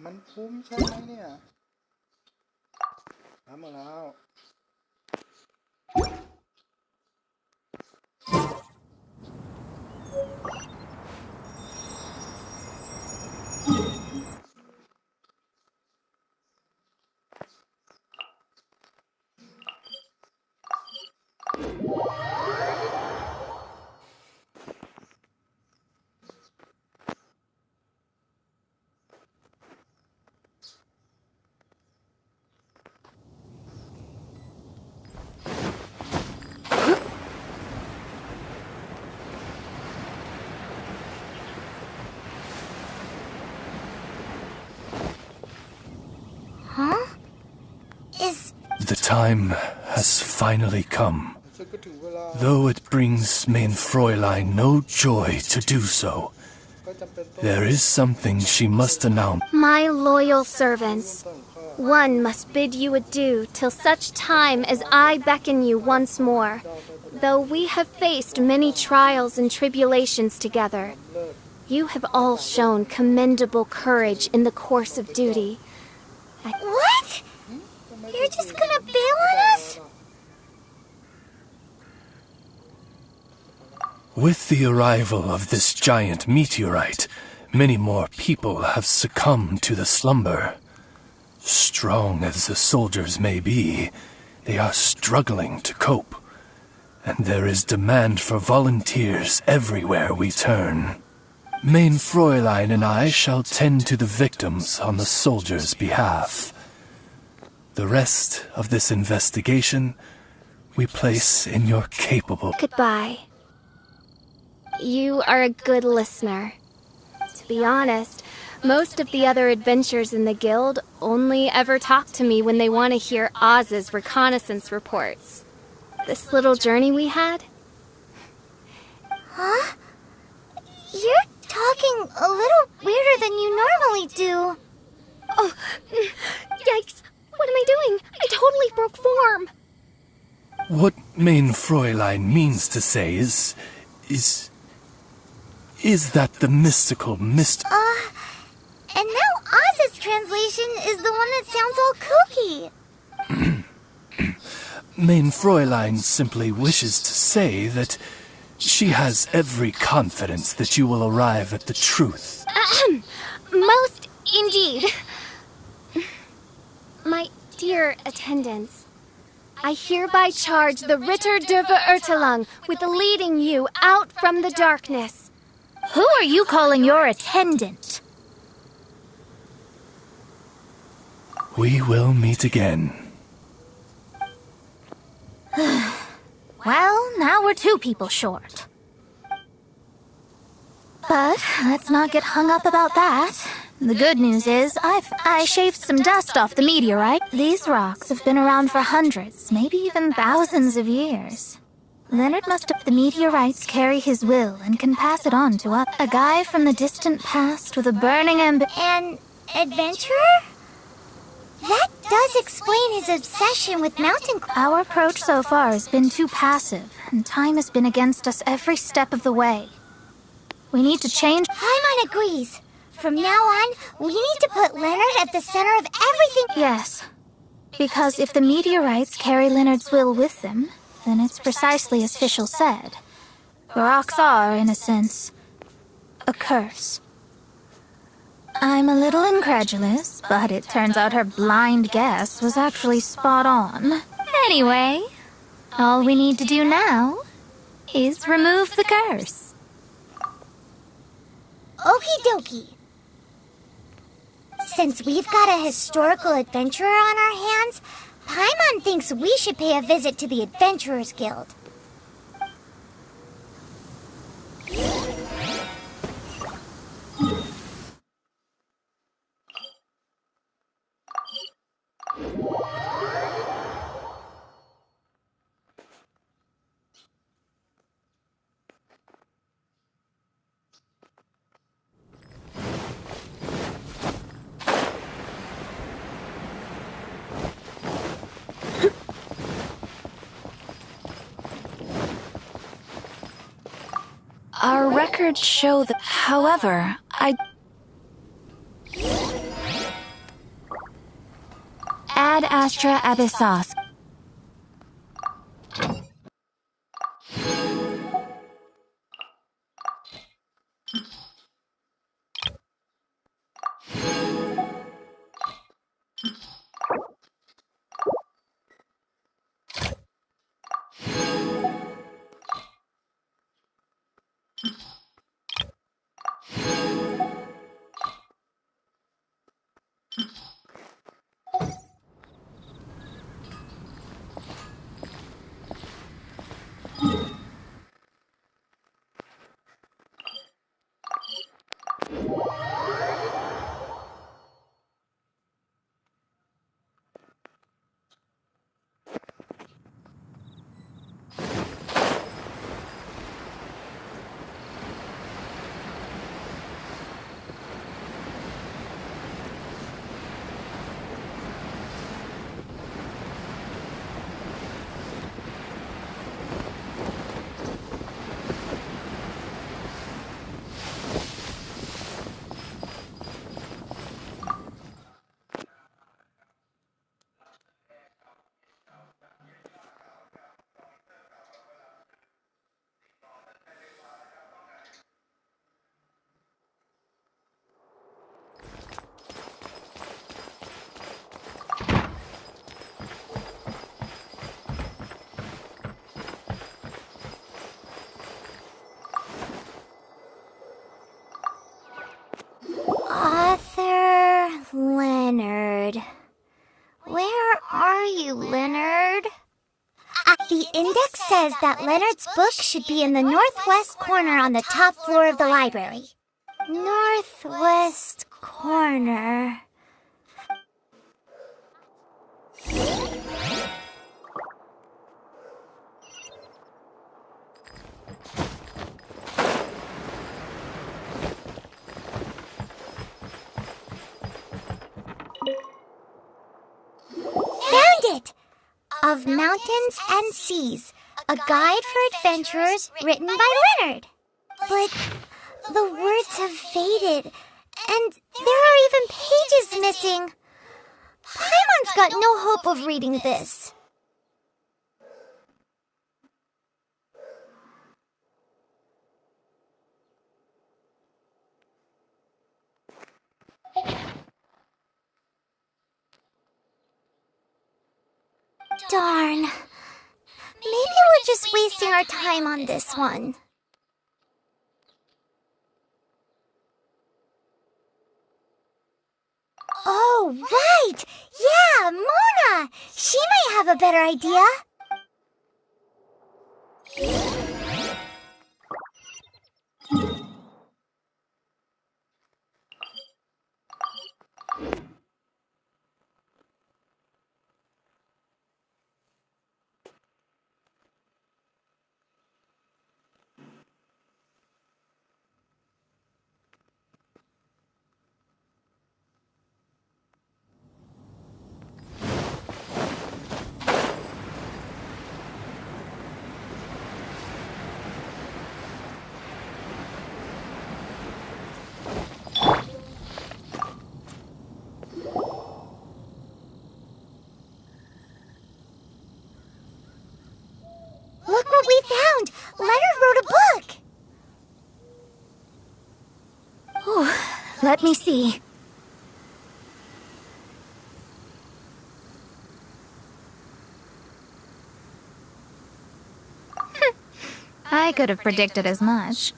มันคุ้มใช่ไหมเนี่ยทำมาแล้ว The time has finally come. Though it brings main Fräulein no joy to do so, there is something she must announce. My loyal servants, one must bid you adieu till such time as I beckon you once more. Though we have faced many trials and tribulations together, you have all shown commendable courage in the course of duty. What? You're just gonna bail on us? With the arrival of this giant meteorite, many more people have succumbed to the slumber. Strong as the soldiers may be, they are struggling to cope. And there is demand for volunteers everywhere we turn. Main Fräulein and I shall tend to the victims on the soldiers' behalf. The rest of this investigation we place in your capable... Goodbye. You are a good listener. To be honest, most of the other adventurers in the guild only ever talk to me when they want to hear Oz's reconnaissance reports. This little journey we had? Huh? You're talking a little weirder than you normally do. Oh, yikes. What am I doing? I totally broke form. What main Fräulein means to say is that the mystical And now Oz's translation is the one that sounds all kooky. Main Fräulein simply wishes to say that she has every confidence that you will arrive at the truth. Most indeed. My dear attendants, I hereby charge the Ritter der Verurteilung with leading you out from the darkness. Who are you calling your attendant? We will meet again. Well, now we're 2 people short. But let's not get hung up about that. The good news is, I shaved some dust off the meteorite. These rocks have been around for hundreds, maybe even thousands of years. Leonard must have the meteorites carry his will and can pass it on to us. A guy from the distant past with a burning An adventurer? That does explain his obsession with mountain... Our approach so far has been too passive, and time has been against us every step of the way. We need to change... Paimon agrees. From now on, we need to put Leonard at the center of everything... Yes. Because if the meteorites carry Leonard's will with them, then it's precisely as Fischl said. The rocks are, in a sense, a curse. I'm a little incredulous, but it turns out her blind guess was actually spot on. Anyway, all we need to do now is remove the curse. Okie dokie. Since we've got a historical adventurer on our hands, Paimon thinks we should pay a visit to the Adventurers Guild. Our records show that, however, Ad Astra Abyssos. Author Leonard. Where are you, Leonard? The index says that Leonard's book should be in the northwest corner on the top floor of the library. Northwest corner. Found it! Of Mountains and Seas, a guide for adventurers written by Leonard. But the words have faded, and there are even pages missing. Paimon's got no hope of reading this. Darn. Maybe we're just wasting our time on this one. Oh, right! Yeah, Mona! She might have a better idea. Look what we found! Leonard wrote a book! Ooh, let me see. I could have predicted as much.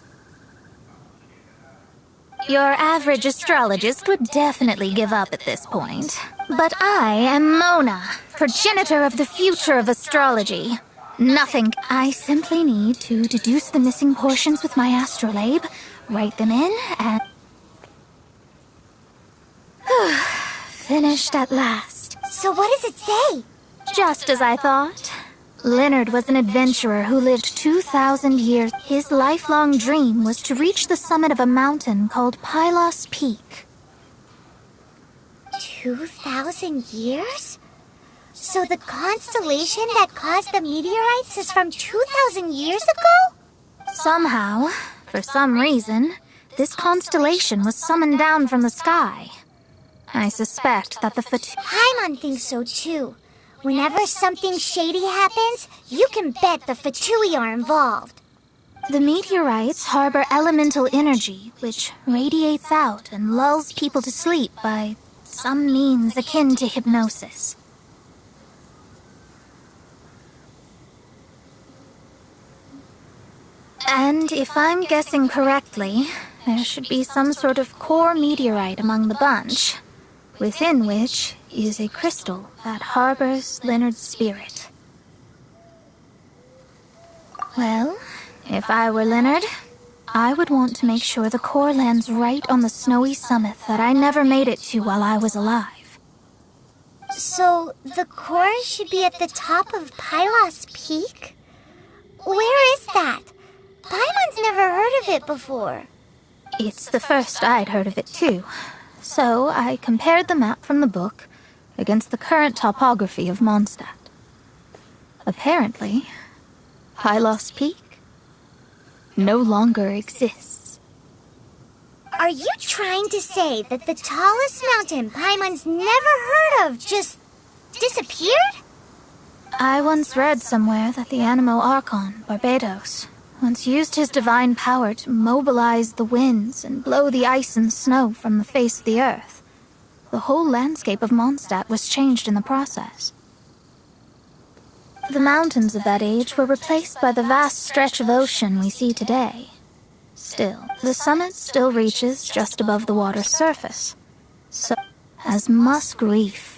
Your average astrologist would definitely give up at this point. But I am Mona, progenitor of the future of astrology. Nothing. I simply need to deduce the missing portions with my astrolabe, write them in, and... Finished at last. So what does it say? Just as I thought. Leonard was an adventurer who lived 2,000 years. His lifelong dream was to reach the summit of a mountain called Pylos Peak. 2,000 years? So the constellation that caused the meteorites is from 2,000 years ago? Somehow, for some reason, this constellation was summoned down from the sky. I suspect that the Paimon thinks so too. Whenever something shady happens, you can bet the Fatui are involved. The meteorites harbor elemental energy, which radiates out and lulls people to sleep by some means akin to hypnosis. And if I'm guessing correctly, there should be some sort of core meteorite among the bunch, within which is a crystal that harbors Leonard's spirit. Well, if I were Leonard, I would want to make sure the core lands right on the snowy summit that I never made it to while I was alive. So, the core should be at the top of Pylos Peak? Where is that? Paimon's never heard of it before. It's the first I'd heard of it too. So I compared the map from the book against the current topography of Mondstadt. Apparently, Pylos Peak no longer exists. Are you trying to say that the tallest mountain Paimon's never heard of just disappeared? I once read somewhere that the Animo Archon, Barbados, once used his divine power to mobilize the winds and blow the ice and snow from the face of the earth. The whole landscape of Mondstadt was changed in the process. The mountains of that age were replaced by the vast stretch of ocean we see today. Still, the summit still reaches just above the water's surface. So, as Musk Reef.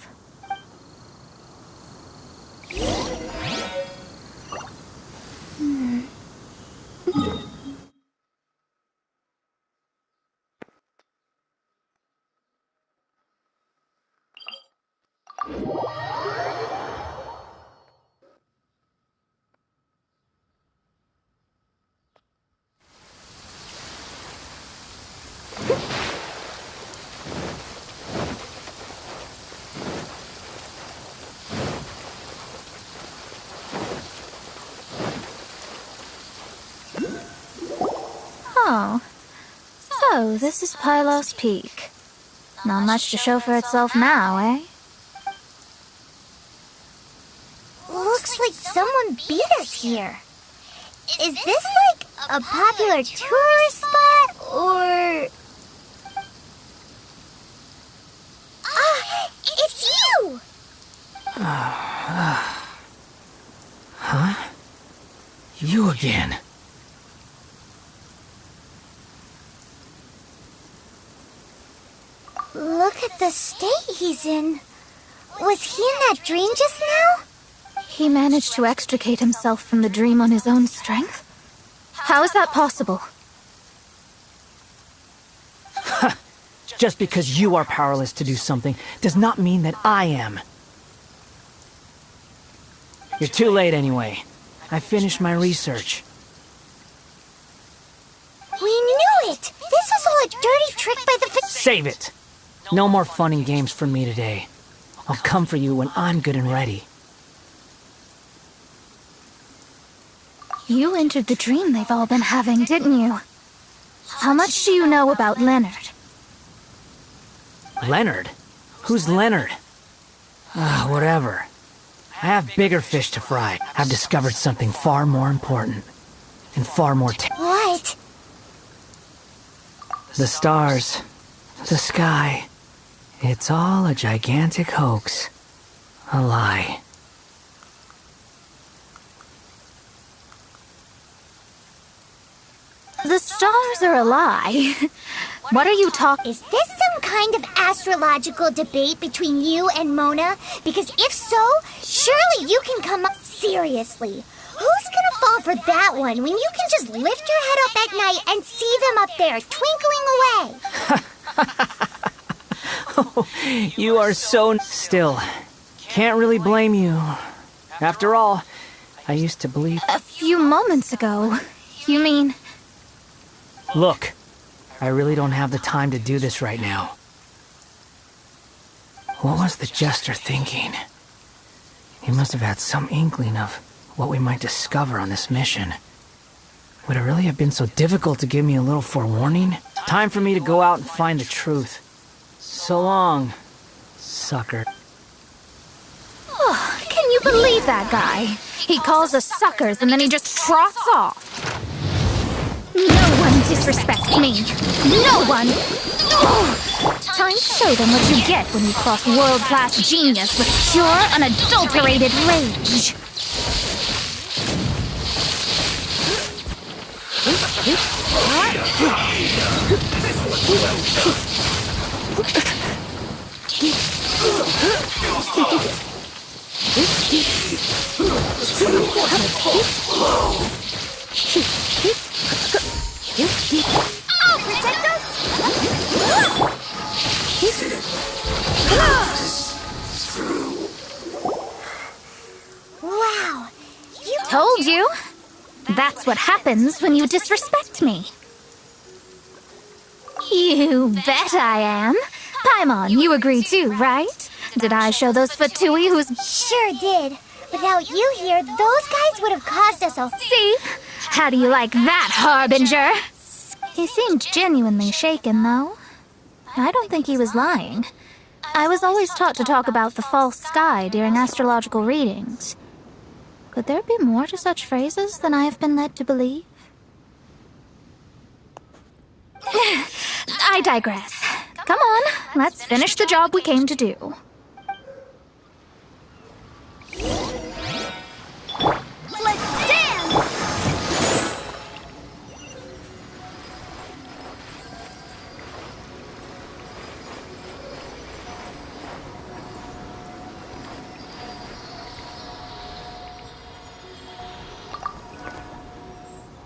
Oh, so this is Pylos Peak. Not much to show for itself now, eh? Looks like someone beat us here. Is this like a popular tourist spot, or... Ah, it's you! Huh? You again. Look at the state he's in. Was he in that dream just now? He managed to extricate himself from the dream on his own strength? How is that possible? Just because you are powerless to do something does not mean that I am. You're too late anyway. I finished my research. We knew it! This was all a dirty trick by the... Save it! No more fun and games for me today. I'll come for you when I'm good and ready. You entered the dream they've all been having, didn't you? How much do you know about Leonard? Leonard? Who's Leonard? Whatever. I have bigger fish to fry. I've discovered something far more important. And far more What? The stars. The sky. It's all a gigantic hoax. A lie. The stars are a lie. What are you talking? Is this some kind of astrological debate between you and Mona? Because if so, surely you can come up... Seriously, who's gonna fall for that one when you can just lift your head up at night and see them up there, twinkling away? Oh, you are so... Still, can't really blame you. After all, I used to believe... A few moments ago, you mean... Look, I really don't have the time to do this right now. What was the jester thinking? He must have had some inkling of what we might discover on this mission. Would it really have been so difficult to give me a little forewarning? Time for me to go out and find the truth. So long, Sucker. Oh, can you believe that guy? He calls us suckers and then he just trots off. No one disrespects me. No one! Time to show them what you get when you cross world-class genius with pure, unadulterated rage. Wow! Told you. That's what happens when you disrespect me. You bet I am. Paimon, you agree too, right? Did I show those Fatui who's... Sure did. Without you here, those guys would have caused us a... See? How do you like that, Harbinger? He seemed genuinely shaken, though. I don't think he was lying. I was always taught to talk about the false sky during astrological readings. Could there be more to such phrases than I have been led to believe? I digress. Come on, let's finish the job we came to do. Let's dance!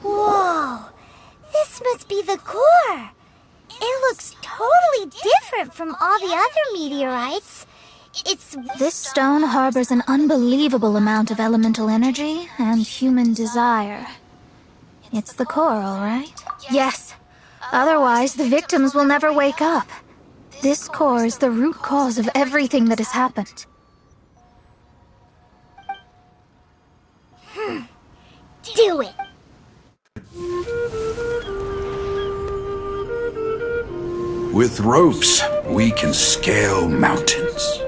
Whoa! This must be the core! It looks totally different from all the other meteorites. It's... This stone harbors an unbelievable amount of elemental energy and human desire. It's the core, all right? Yes. Otherwise, the victims will never wake up. This core is the root cause of everything that has happened. Do it! With ropes, we can scale mountains.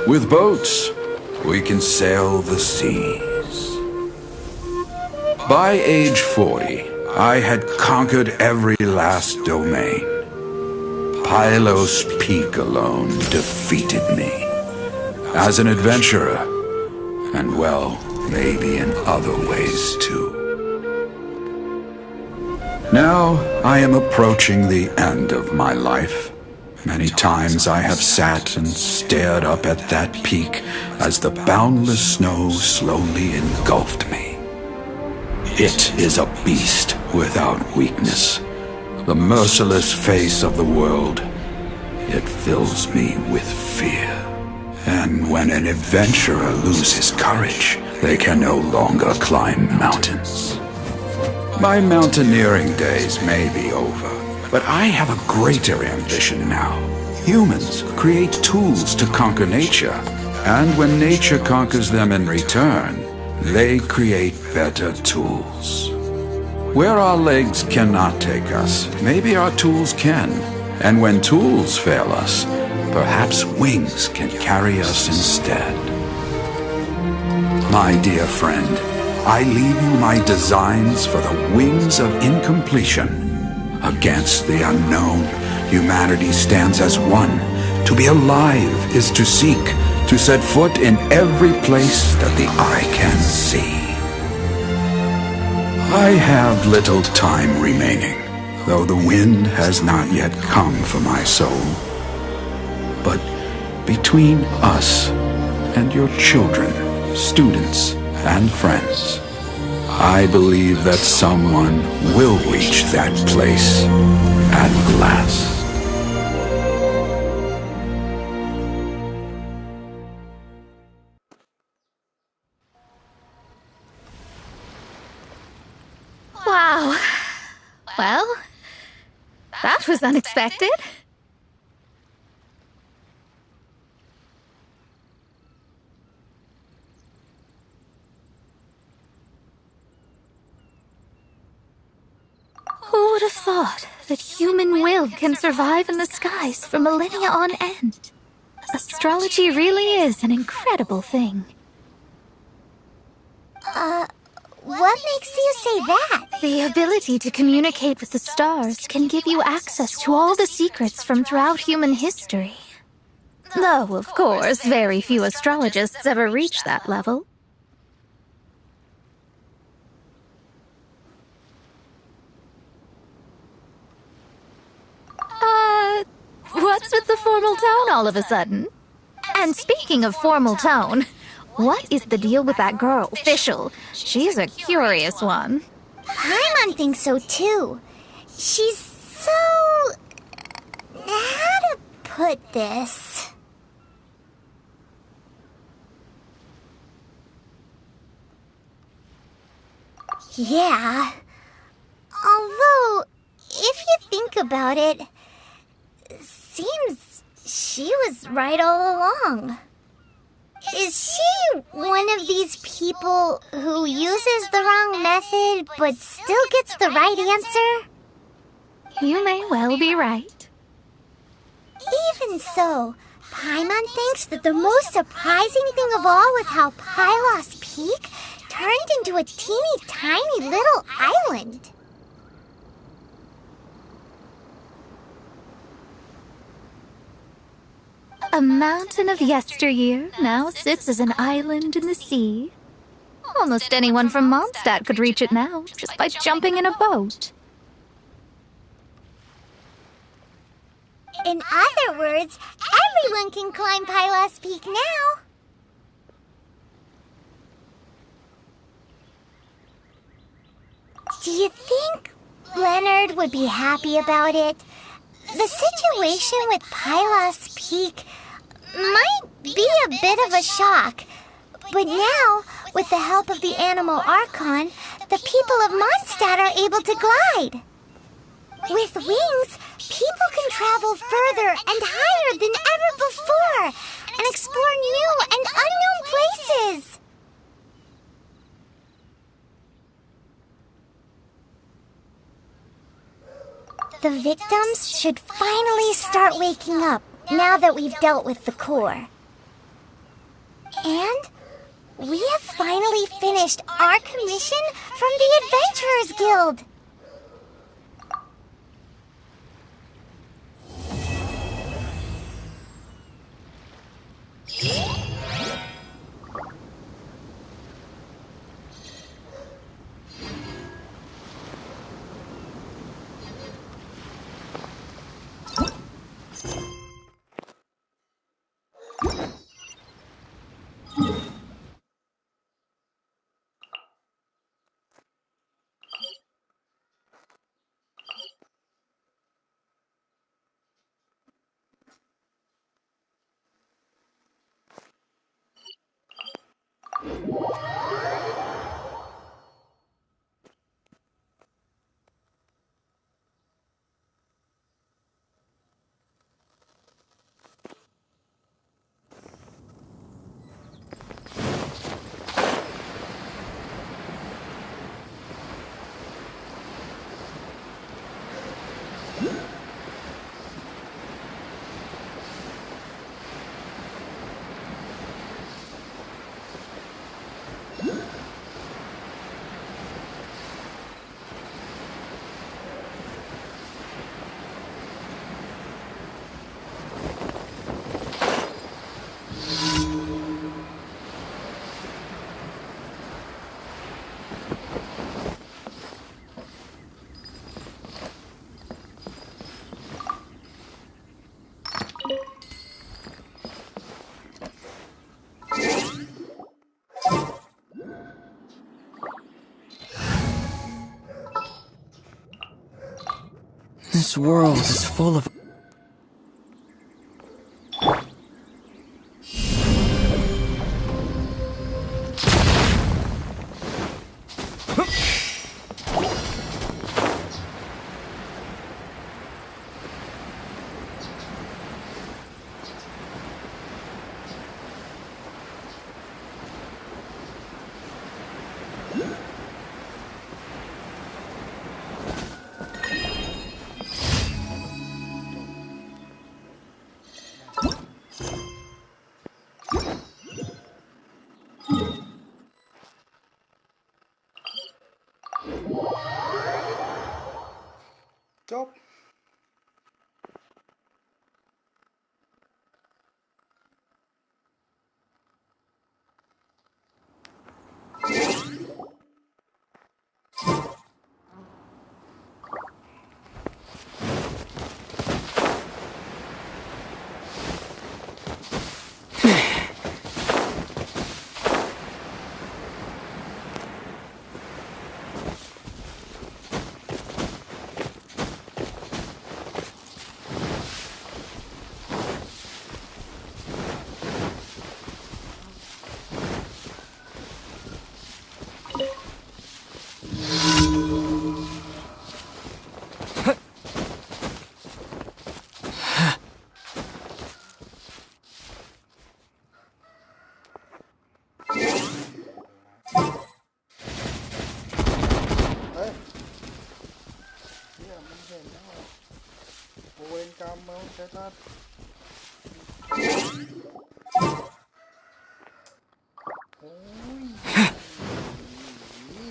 With boats, we can sail the seas. By age 40, I had conquered every last domain. Pylos Peak alone defeated me. As an adventurer, and well, maybe in other ways too. Now I am approaching the end of my life. Many times I have sat and stared up at that peak as the boundless snow slowly engulfed me. It is a beast without weakness, the merciless face of the world. It fills me with fear. And when an adventurer loses courage, they can no longer climb mountains. My mountaineering days may be over, but I have a greater ambition now. Humans create tools to conquer nature, and when nature conquers them in return, they create better tools. Where our legs cannot take us, maybe our tools can. And when tools fail us, perhaps wings can carry us instead. My dear friend, I leave you my designs for the wings of incompletion. Against the unknown, humanity stands as one. To be alive is to seek, to set foot in every place that the eye can see. I have little time remaining, though the wind has not yet come for my soul. But between us and your children, students, and friends, I believe that someone will reach that place at last. Wow. Well, that was unexpected. Who would have thought that human will can survive in the skies for millennia on end? Astrology really is an incredible thing. What makes you say that? The ability to communicate with the stars can give you access to all the secrets from throughout human history. Though, of course, very few astrologists ever reach that level. What's with the formal tone all of a sudden? And speaking of formal tone, what is the deal with that girl, Fischl? She's a curious one. Paimon thinks so too. She's so... how to put this? Yeah. Although, if you think about it, seems she was right all along. Is she one of these people who uses the wrong method but still gets the right answer? You may well be right. Even so, Paimon thinks that the most surprising thing of all was how Pylos Peak turned into a teeny tiny little island. A mountain of yesteryear now sits as an island in the sea. Almost anyone from Mondstadt could reach it now, just by jumping in a boat. In other words, everyone can climb Pylos Peak now. Do you think Leonard would be happy about it? The situation with Pylos Peak might be a bit of a shock. But now, with the help of the Animal Archon, the people of Mondstadt are able to glide. With wings, people can travel further and higher than ever before and explore new and unknown places. The victims should finally start waking up now that we've dealt with the core. And we have finally finished our commission from the Adventurers Guild. This world is full of... จบเวรกรรมมันใช้ตัดโอ้ย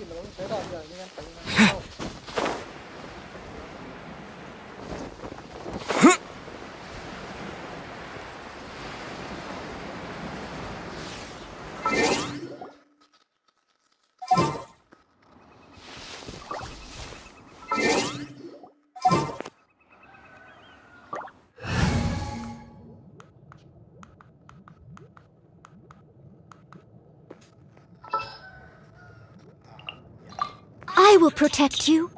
มันต้องใช้ดาบอย่างนี้กันตีมันเข้าI will protect you.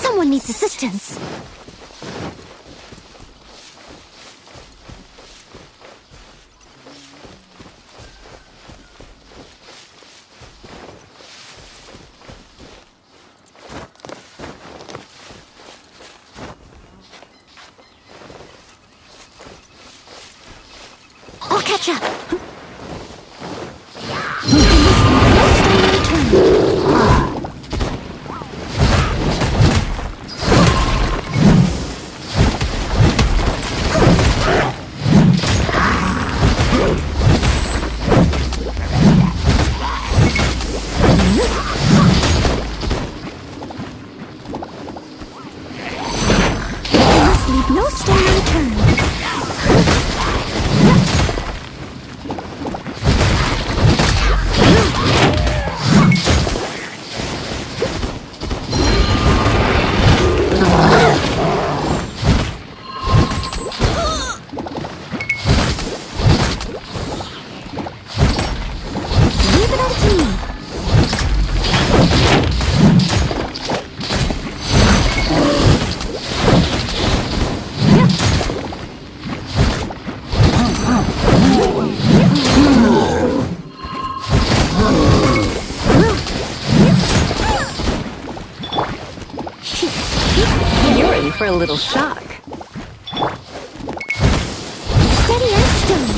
Someone needs assistance. I'll catch up. No stone unturned. Leave it up to me. You're in for a little shock. Steady as stone.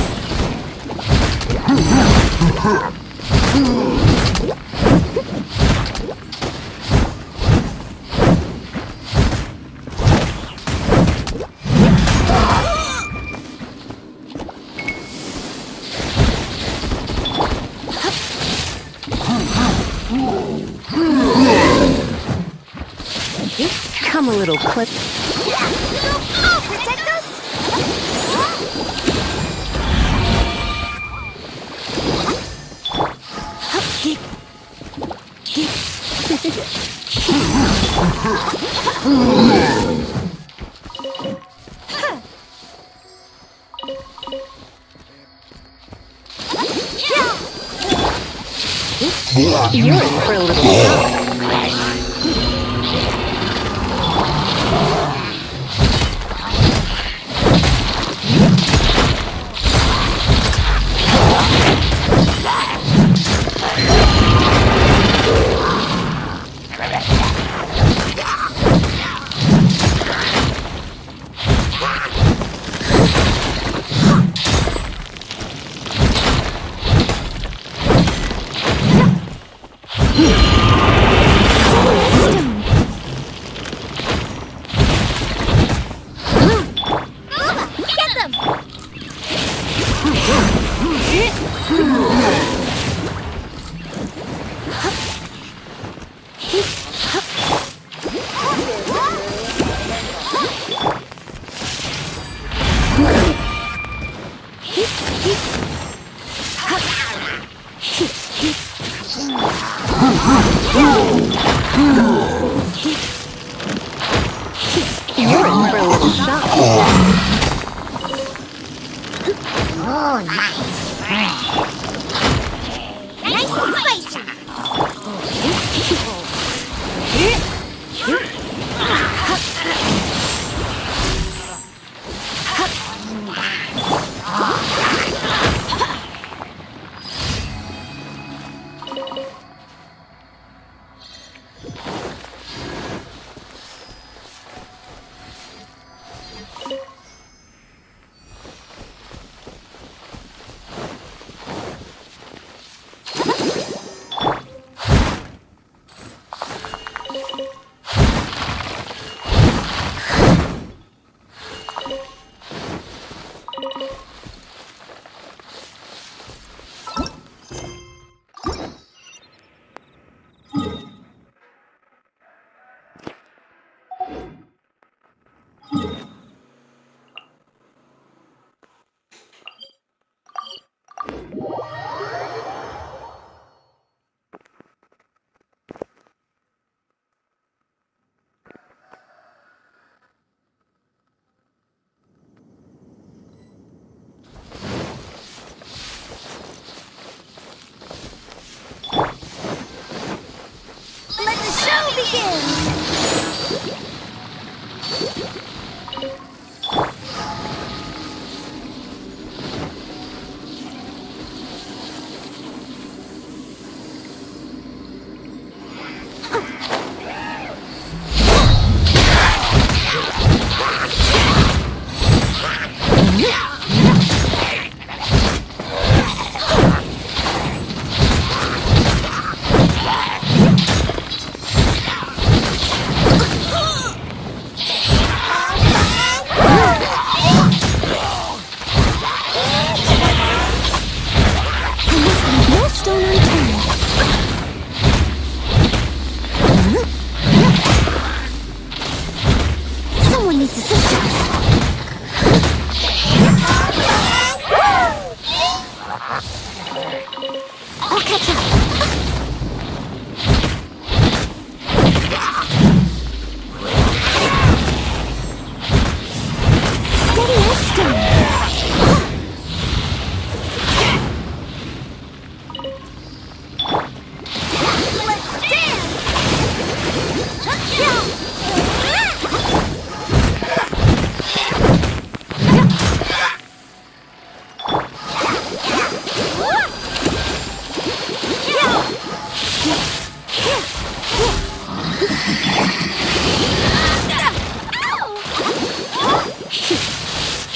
Come a little close. I'll protect us. You're in for a little shock. Oh, nice. Nice and spicy. Let the show begin! Someone needs assistance. I'll catch up. Steady as stone. Let's dance!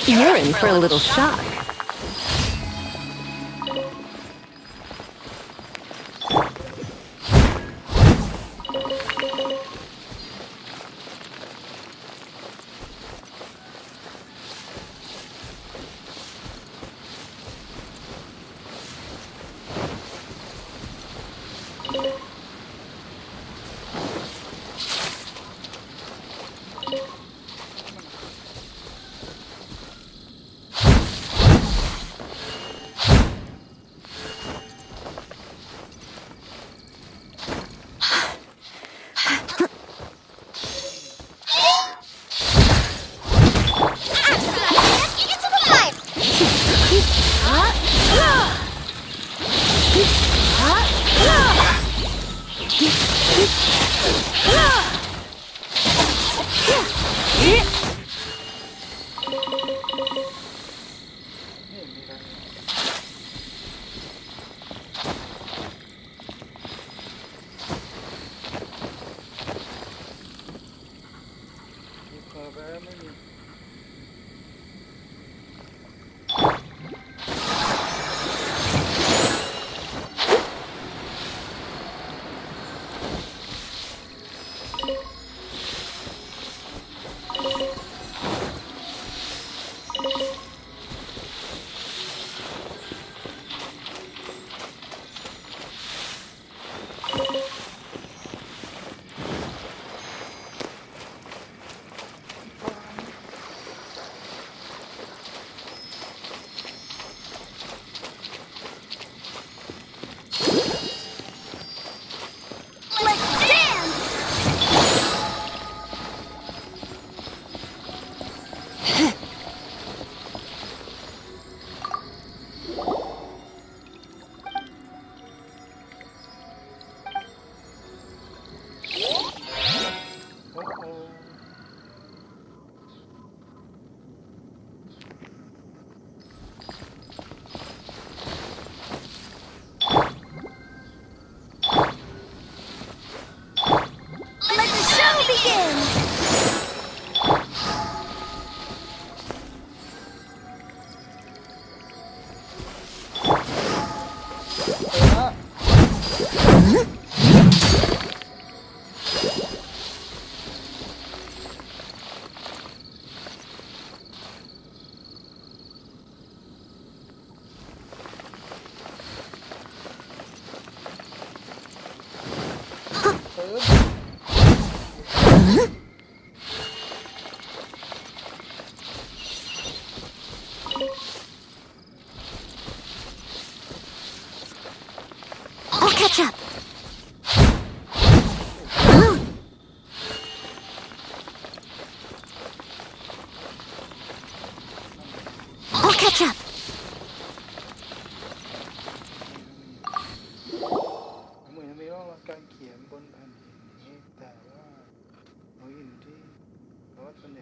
You're in for a little shock.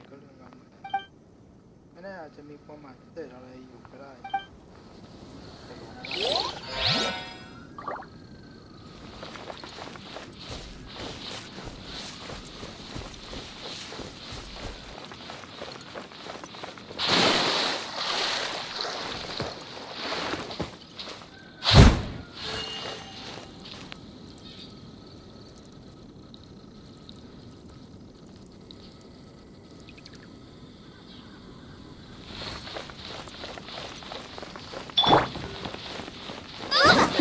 ก็เรื่องนั้นไม่แน่อาจจะมีความหมายพิเศษอะไรอยู่ก็ได้แต่รู้ไม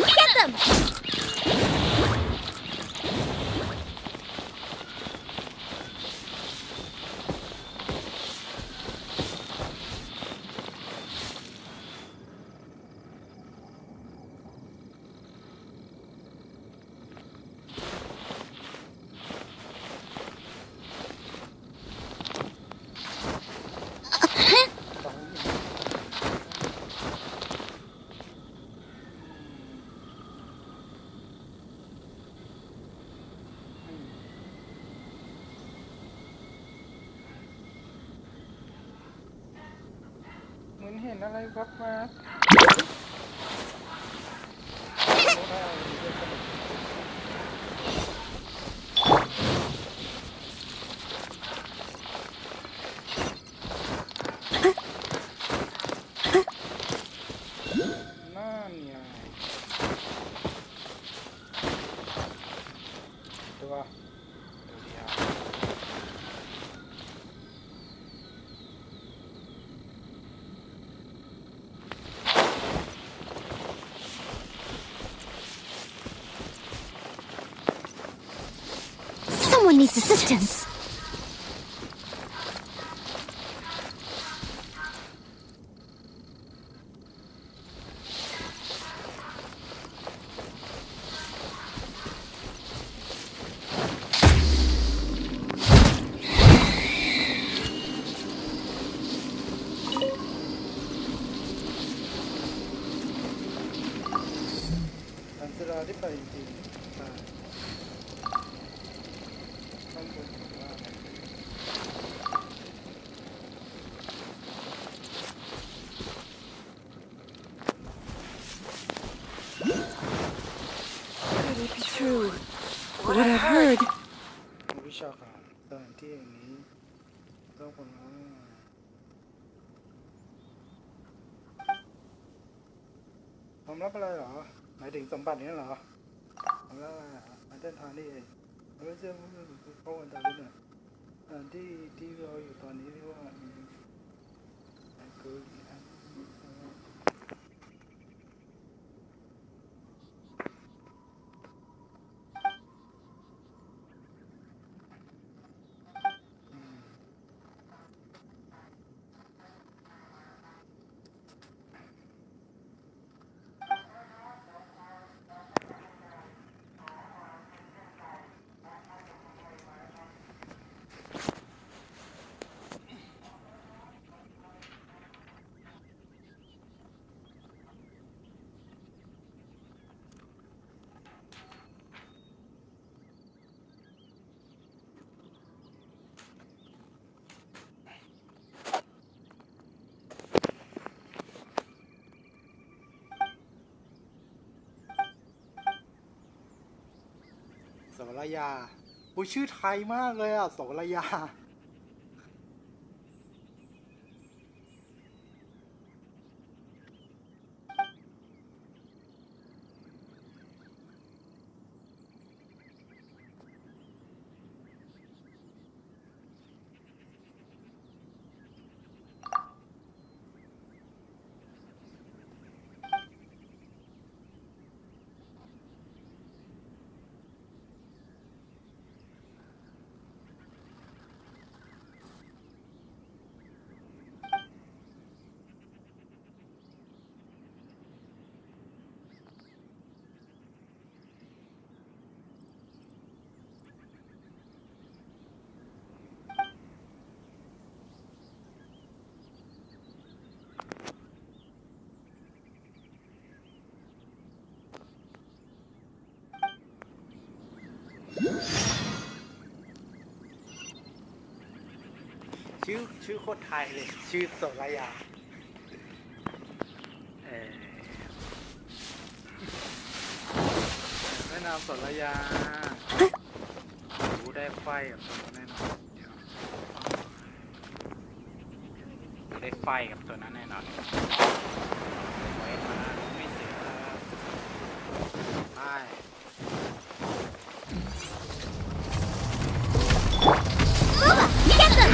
่ได้ เหมือนเห็นอะไรวับมาน่าเนี่ยตัวเดียว Someone needs assistance. Antara ที่ไปจริงๆข้างบนว่าอะไร Could it be true? What I've heard. วิชาการสถานที่แห่งนี้ต้องคนว่าความลับอะไรเหรอหมายถึงสมบัตินี้เหรอความลับอะไรมาเดินทางนี่เองไม่ใช่เข้าวันตะวันเนี่ยที่เราอยู่ตอนนี้เรียกว่าเกิดโสระยาอุ้ยชื่อไทยมากเลยอ่ะโสระยา ชื่อโคตรไทยเลยชื่อโสรยาแนะนำโสรยารู้ได้ไฟกับตัวแน่นอนเดี๋ยวได้ไฟกับตัวนั้นแน่นอนไว้มาไม่เสียไปGet them!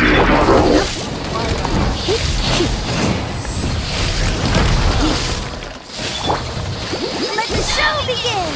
Let the show begin!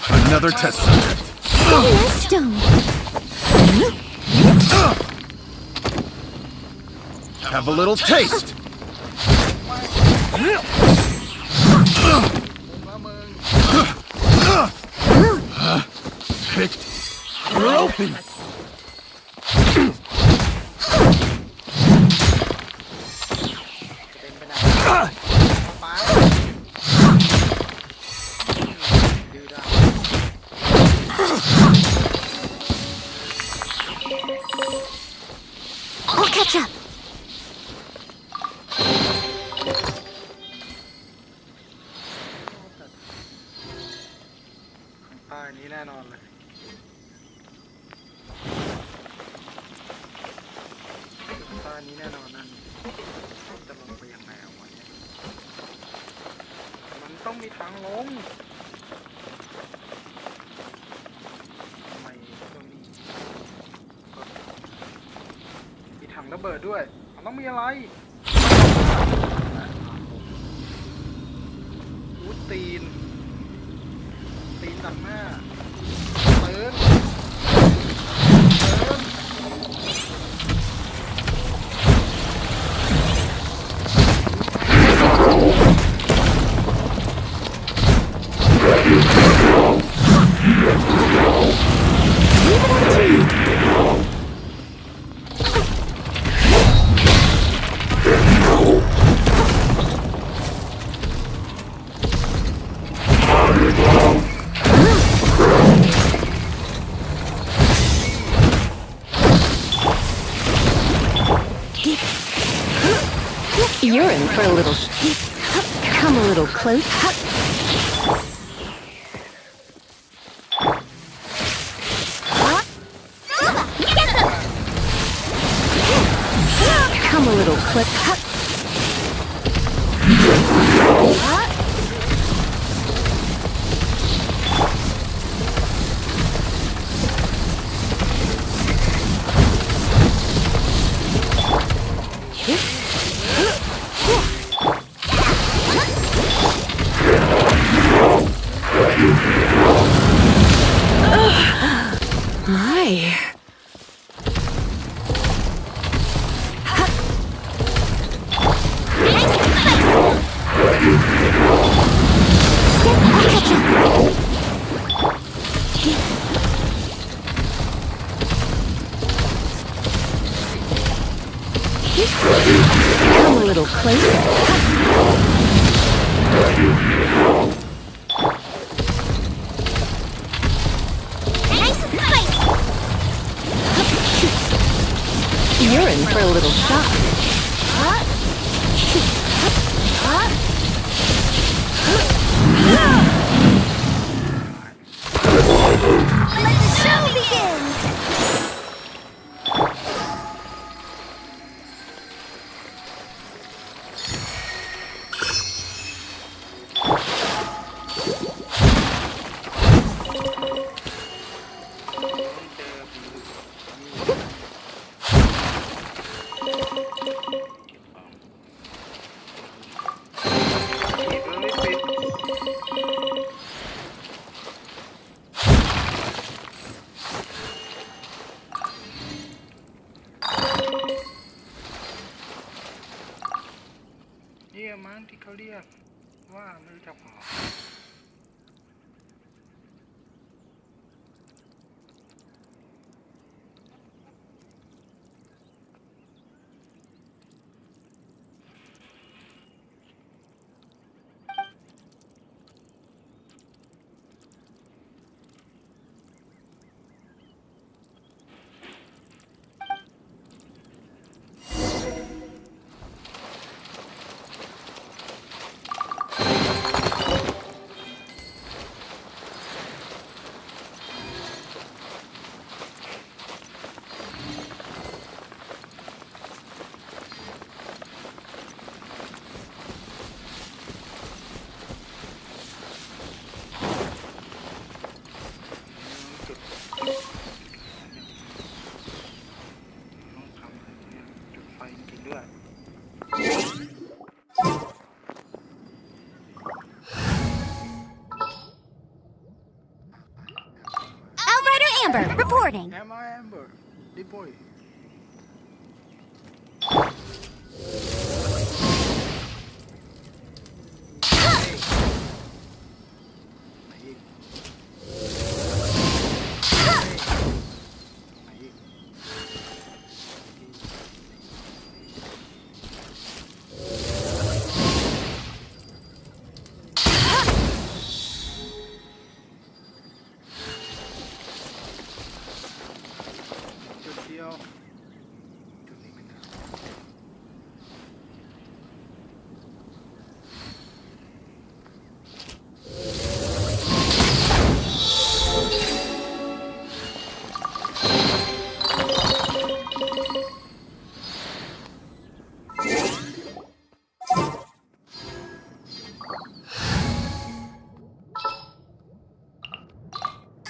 Another test subject. Stone. Have a little taste. Picked. You're open. I'll catch up. ใต้นี้แน่นอนเลยใต้นี้แน่นอนนั่นจะลงไปยังไงเอาไว้เนี่ยมันต้องมีทางลงทำไมต้องมีถังระเบิดด้วยมันต้องมีอะไรตีนตัดหน้าเติร์นYou're in for a little... Come a little close. Come a little close. My. Come a little closer. You're in for a little shock. Let the show begin!นี่มั้งที่เขาเรียกว่าไม่รู้จักหรอAmber, reporting. Am I Amber? The boy.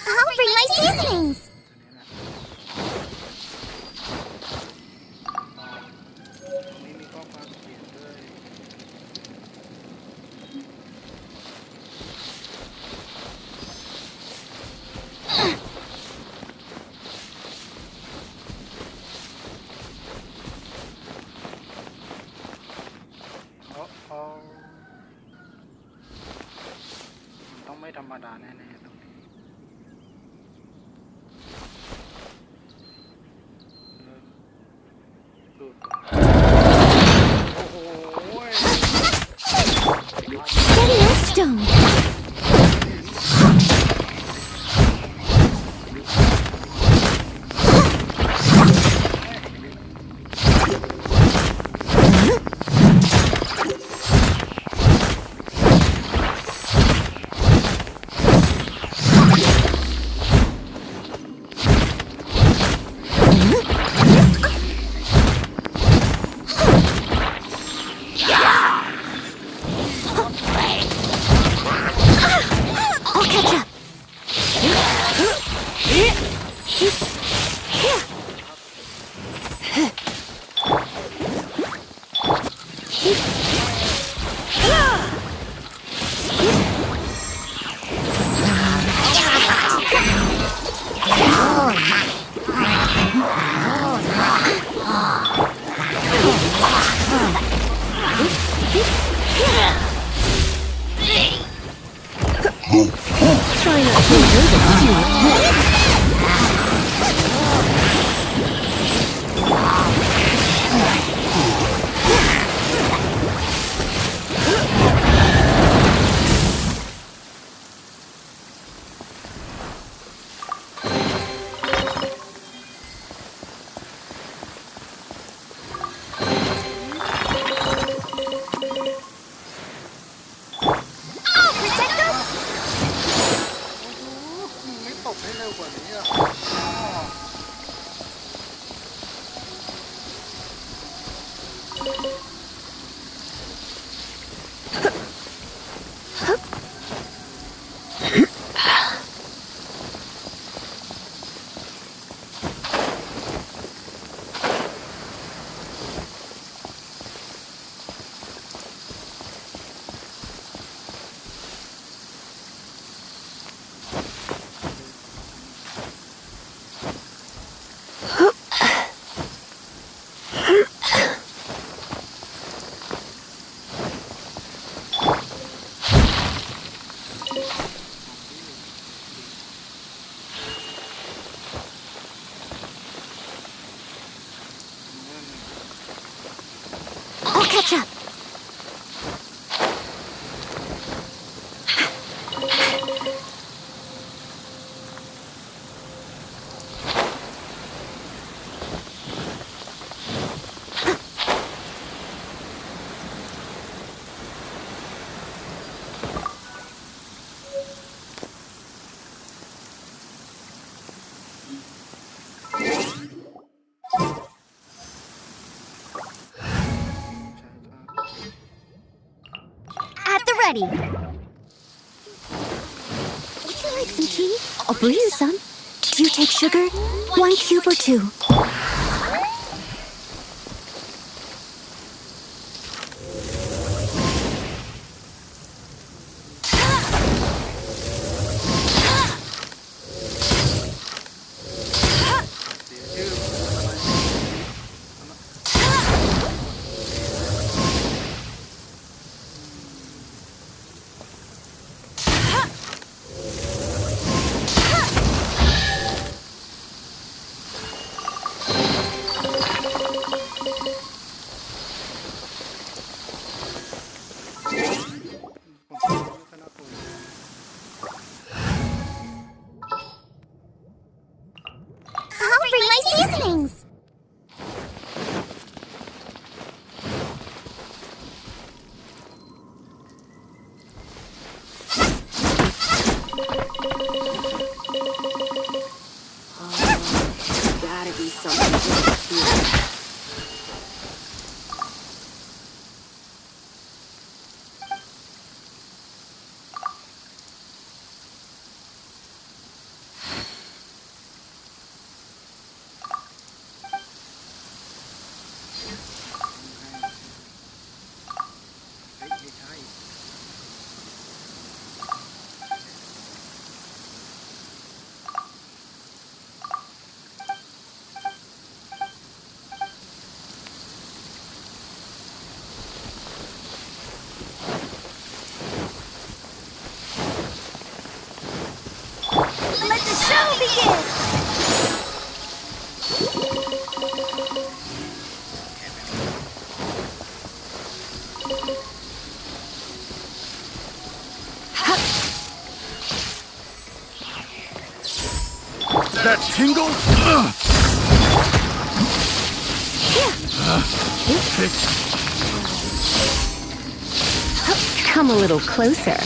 I'll bring my seasonings. Oh, ต้องไม่ธรรมดาแน่ๆตรงนี้ดูดโอ้โห Steady as stone. Try not to nervous too. I'll catch up. Ready. Would you like some tea? I'll brew you some. Do you take sugar? 1 cube or 2? That tingle? Come a little closer.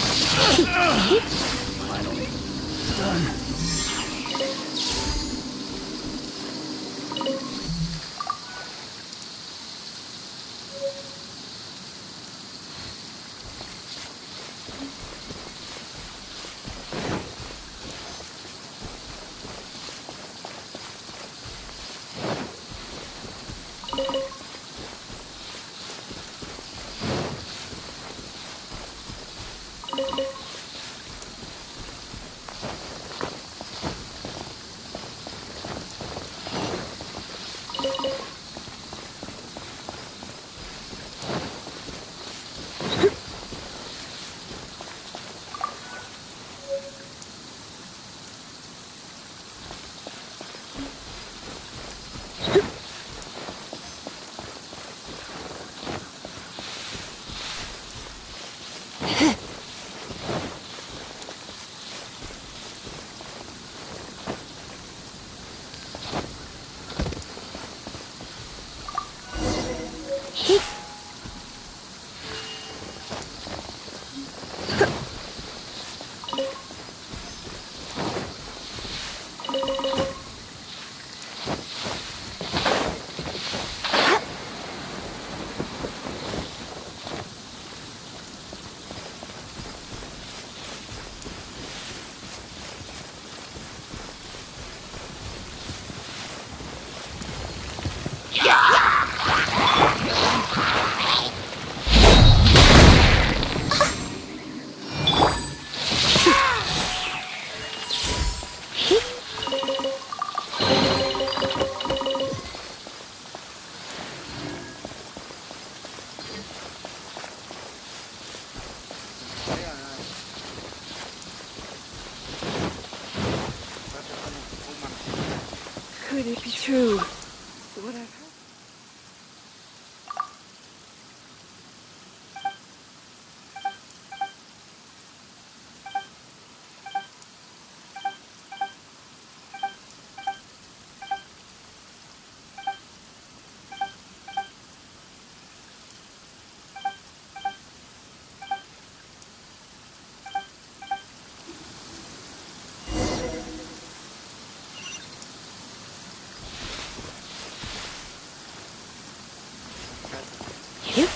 Could it be true? Yep.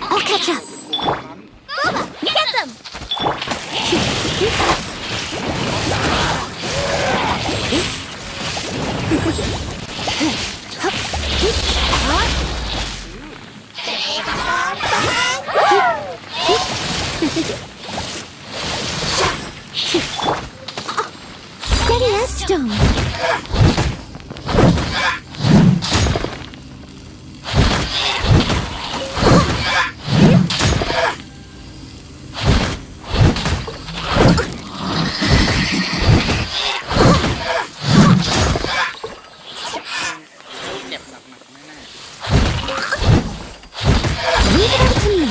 I'll catch up. Baba, get them! Steady as stone. Leave it up to me.